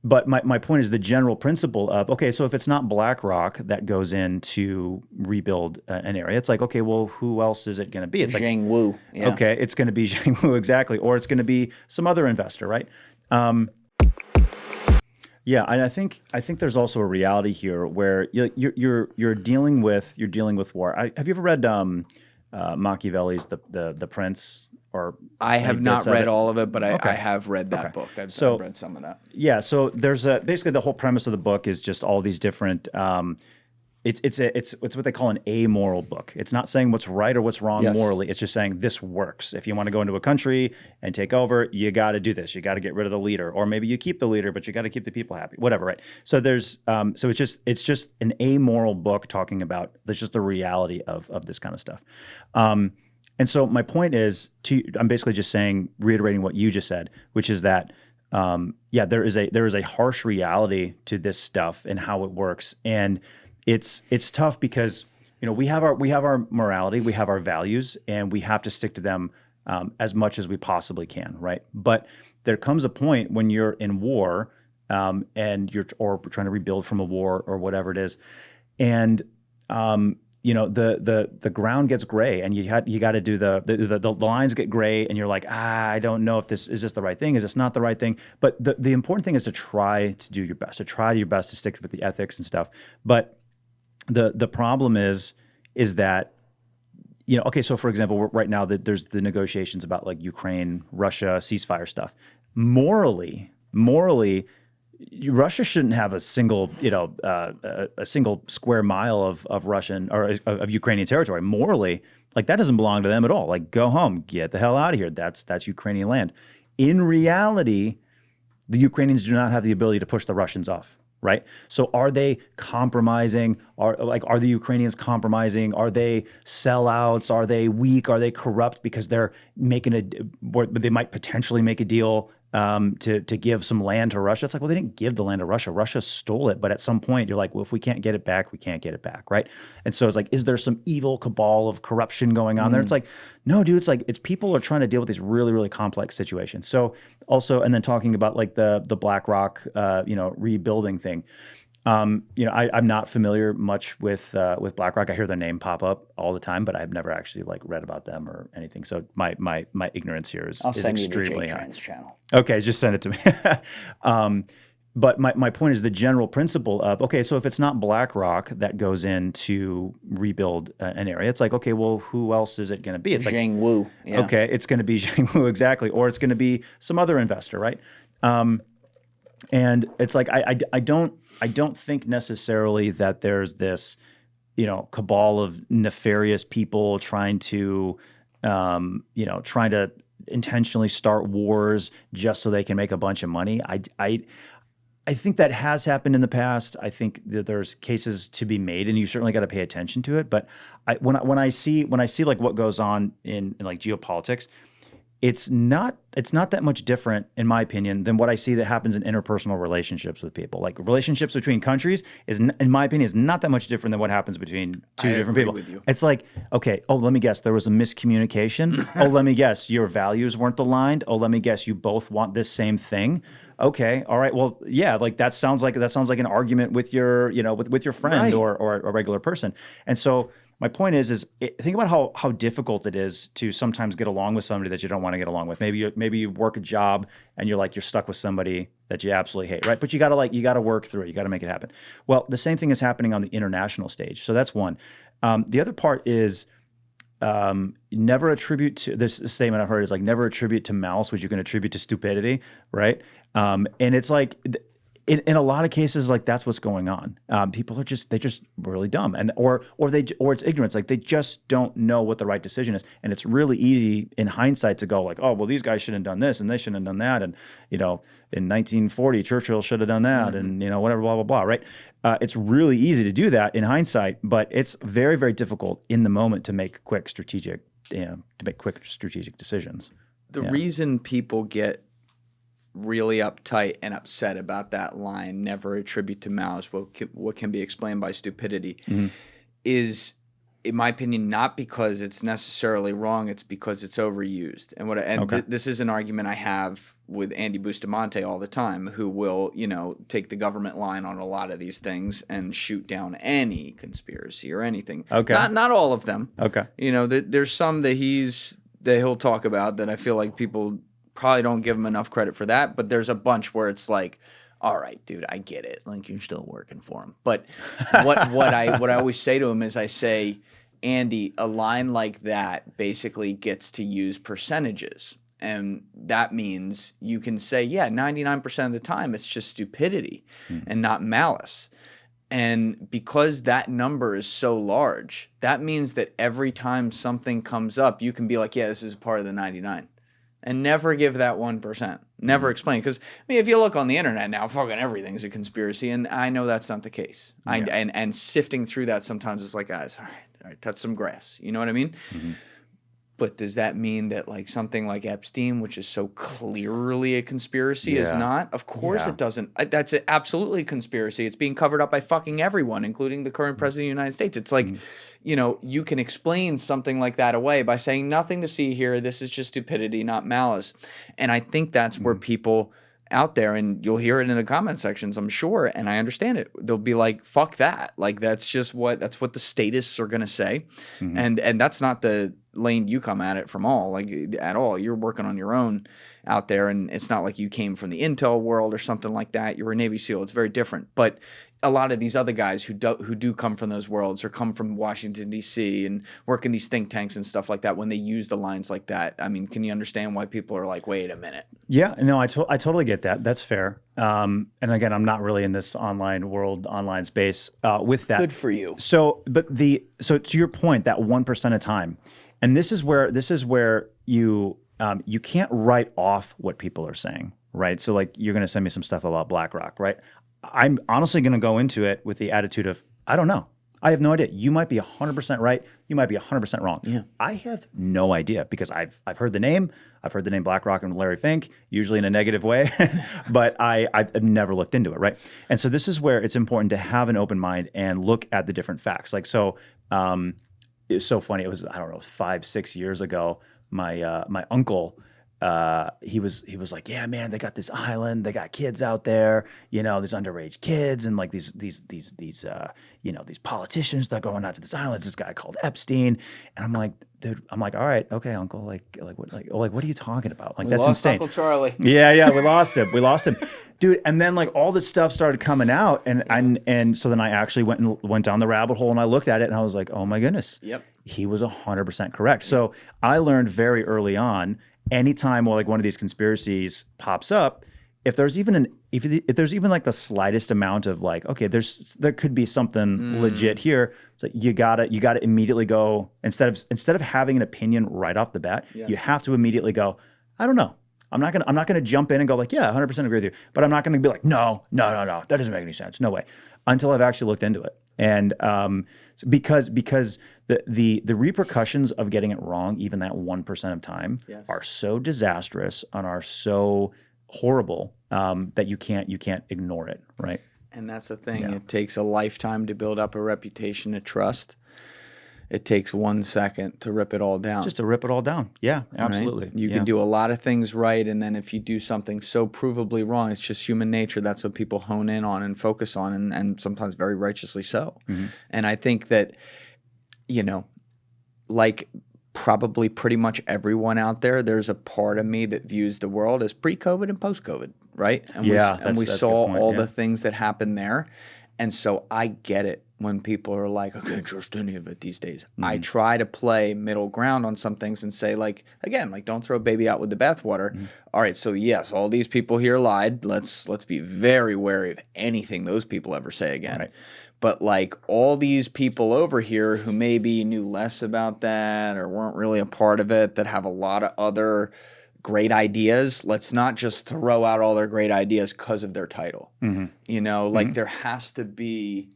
But my point is the general principle of, okay, so if it's not BlackRock that goes in to rebuild an area, it's like, okay, well, who else is it going to be? It's like, Zhang Wu. Yeah. okay, it's going to be Zhang Wu, exactly, or it's going to be some other investor, right? Yeah, and I think there's also a reality here where you're dealing with war. Have you ever read Machiavelli's The Prince? Or I have not read all of it, but Okay. I have read that book. I've read some of that. Yeah, so there's basically the whole premise of the book is just all these different. It's what they call an amoral book. It's not saying what's right or what's wrong morally. It's just saying this works. If you want to go into a country and take over, you got to do this. You got to get rid of the leader, or maybe you keep the leader, but you got to keep the people happy. Whatever, right? So there's so it's just an amoral book talking about there's just the reality of this kind of stuff. And so my point is, I'm basically just reiterating what you just said, which is that, there is a harsh reality to this stuff and how it works, and it's tough because we have our morality, we have our values, and we have to stick to them as much as we possibly can, right? But there comes a point when you're in war, and or trying to rebuild from a war or whatever it is, and the ground gets gray, and you got to do the lines get gray, and you're like, I don't know if this is the right thing, is this not the right thing? But the important thing is to try to do your best, to stick with the ethics and stuff. But the problem is that okay, so for example, right now there's the negotiations about like Ukraine, Russia ceasefire stuff. Morally, Russia shouldn't have a single, a single square mile of Russian or of Ukrainian territory. Morally, like that doesn't belong to them at all. Like, go home, get the hell out of here. That's Ukrainian land. In reality, the Ukrainians do not have the ability to push the Russians off, right? So are they compromising? Are the Ukrainians compromising? Are they sellouts? Are they weak? Are they corrupt because they're they might potentially make a deal to give some land to Russia? It's like, well, they didn't give the land to Russia. Russia stole it. But at some point, you're like, well, if we can't get it back, we can't get it back, right? And so it's like, is there some evil cabal of corruption going on there? It's like, no, dude. It's people are trying to deal with these really, really complex situations. So also, and then talking about like the BlackRock, rebuilding thing. I'm not familiar much with BlackRock. I hear their name pop up all the time, but I've never actually like read about them or anything. So my ignorance here is extremely high. Channel. Okay, just send it to me. But my point is the general principle of, okay, so if it's not BlackRock that goes in to rebuild an area, it's like, okay, well, who else is it going to be? It's Zhang Wu. Yeah. Okay, it's going to be Zhang Wu, exactly, or it's going to be some other investor, right? And it's like I don't think necessarily that there's this, cabal of nefarious people trying to intentionally start wars just so they can make a bunch of money. I think that has happened in the past. I think that there's cases to be made, and you certainly got to pay attention to it. But when I see like what goes on in like geopolitics, it's not that much different, in my opinion, than what I see that happens in interpersonal relationships with people. Like relationships between countries in my opinion, is not that much different than what happens between two different people. With you. It's like, okay, oh, let me guess, there was a miscommunication. Oh, let me guess, your values weren't aligned. Oh, let me guess, you both want this same thing. Okay, all right. Well, yeah, like that sounds like an argument with your, with your friend, Right. or a regular person. And so my point is think about how difficult it is to sometimes get along with somebody that you don't want to get along with. Maybe you work a job and you're stuck with somebody that you absolutely hate, right? But you got to work through it. You got to make it happen. Well, the same thing is happening on the international stage. So that's one. The other part is never attribute to this statement I've heard is like, never attribute to malice what you can attribute to stupidity, right? And it's like, in a lot of cases, like that's what's going on. People are just really dumb, and or it's ignorance. Like they just don't know what the right decision is, and it's really easy in hindsight to go like, oh well, these guys shouldn't have done this and they shouldn't have done that, and in 1940 Churchill should have done that, and whatever, blah blah blah, right? It's really easy to do that in hindsight, but it's very very difficult in the moment to make quick strategic decisions. The reason people get really uptight and upset about that line, never attribute to malice what can be explained by stupidity, is in my opinion, not because it's necessarily wrong, it's because it's overused. And this is an argument I have with Andy Bustamante all the time, who will, take the government line on a lot of these things and shoot down any conspiracy or anything. Okay. Not all of them. Okay. There's some that he'll talk about that I feel like people probably don't give him enough credit for that, but there's a bunch where it's like, all right, dude, I get it. Like, you're still working for him. But what I always say to him is, I say, Andy, a line like that basically gets to use percentages. And that means you can say, 99% of the time it's just stupidity and not malice. And because that number is so large, that means that every time something comes up, you can be like, this is part of the 99. And never give that 1%. Never explain. Because, if you look on the internet now, fucking everything's a conspiracy. And I know that's not the case. Yeah. And sifting through that sometimes it's like, guys, all right, touch some grass. You know what I mean? Mm-hmm. But does that mean that like something like Epstein, which is so clearly a conspiracy, is not? Of course it doesn't. That's absolutely a conspiracy. It's being covered up by fucking everyone, including the current president of the United States. It's like, you can explain something like that away by saying nothing to see here. This is just stupidity, not malice. And I think that's where people out there, and you'll hear it in the comment sections, I'm sure, and I understand it. They'll be like, fuck that. Like, that's what the statists are going to say. Mm-hmm. And that's not the lane you come at it from at all. You're working on your own out there, and it's not like you came from the intel world or something like that. You're a Navy SEAL. It's very different. But a lot of these other guys who do come from those worlds or come from Washington, D.C. and work in these think tanks and stuff like that, when they use the lines like that, I mean, can you understand why people are like, wait a minute? Yeah, no, I totally get that. That's fair. And again, I'm not really in this online space with that. Good for you. So to your point, that 1% of time, and this is where you can't write off what people are saying, right? So like, you're going to send me some stuff about BlackRock, right? I'm honestly going to go into it with the attitude of, I don't know. I have no idea. You might be 100% right. You might be 100% wrong. Yeah. I have no idea, because I've heard the name. I've heard the name BlackRock and Larry Fink, usually in a negative way, but I've never looked into it, right? And so this is where it's important to have an open mind and look at the different facts. Like, so it's so funny. It was, I don't know, 5-6 years ago. My uncle, he was like, yeah, man, they got this island, they got kids out there, these underage kids, and like these politicians that are going out to this island. This guy called Epstein, and I'm like, dude, all right, okay, uncle, what are you talking about? Like, that's insane. Uncle Charlie. Yeah, we lost him, dude. And then like all this stuff started coming out, and so then I actually went down the rabbit hole and I looked at it and I was like, oh my goodness, yep, he was 100% correct. So I learned very early on, anytime like one of these conspiracies pops up, if there's even like the slightest amount of like, okay, there could be something legit here, so you gotta immediately go, instead of having an opinion right off the bat, you have to immediately go, I don't know. I'm not gonna jump in and go like, yeah, 100% agree with you, but I'm not gonna be like, no, that doesn't make any sense, no way, until I've actually looked into it. And because the repercussions of getting it wrong, even that 1% of time, are so disastrous and are so horrible that you can't ignore it, right? And that's the thing. Yeah. It takes a lifetime to build up a reputation of trust. It takes 1 second to rip it all down. Just to rip it all down. Yeah, absolutely. Right? You can do a lot of things right, and then if you do something so provably wrong, it's just human nature. That's what people hone in on and focus on, and sometimes very righteously so. Mm-hmm. And I think that, like probably pretty much everyone out there, there's a part of me that views the world as pre-COVID and post-COVID, right? And we saw all the things that happened there. And so I get it when people are like, I can't trust any of it these days. Mm-hmm. I try to play middle ground on some things and say, like, again, like, don't throw baby out with the bathwater. Mm-hmm. All right, so yes, all these people here lied. Let's be very wary of anything those people ever say again. Right. But like all these people over here who maybe knew less about that or weren't really a part of it, that have a lot of other great ideas, let's not just throw out all their great ideas because of their title. Mm-hmm. Like there has to be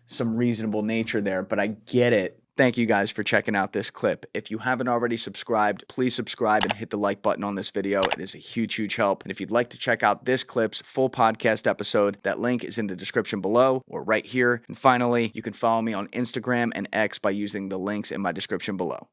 some reasonable nature there. But I get it Thank you guys for checking out this clip. If you haven't already subscribed, please subscribe and hit the like button on this video. It is a huge, huge help. And if you'd like to check out this clip's full podcast episode, that link is in the description below or right here. And finally, you can follow me on Instagram and X by using the links in my description below.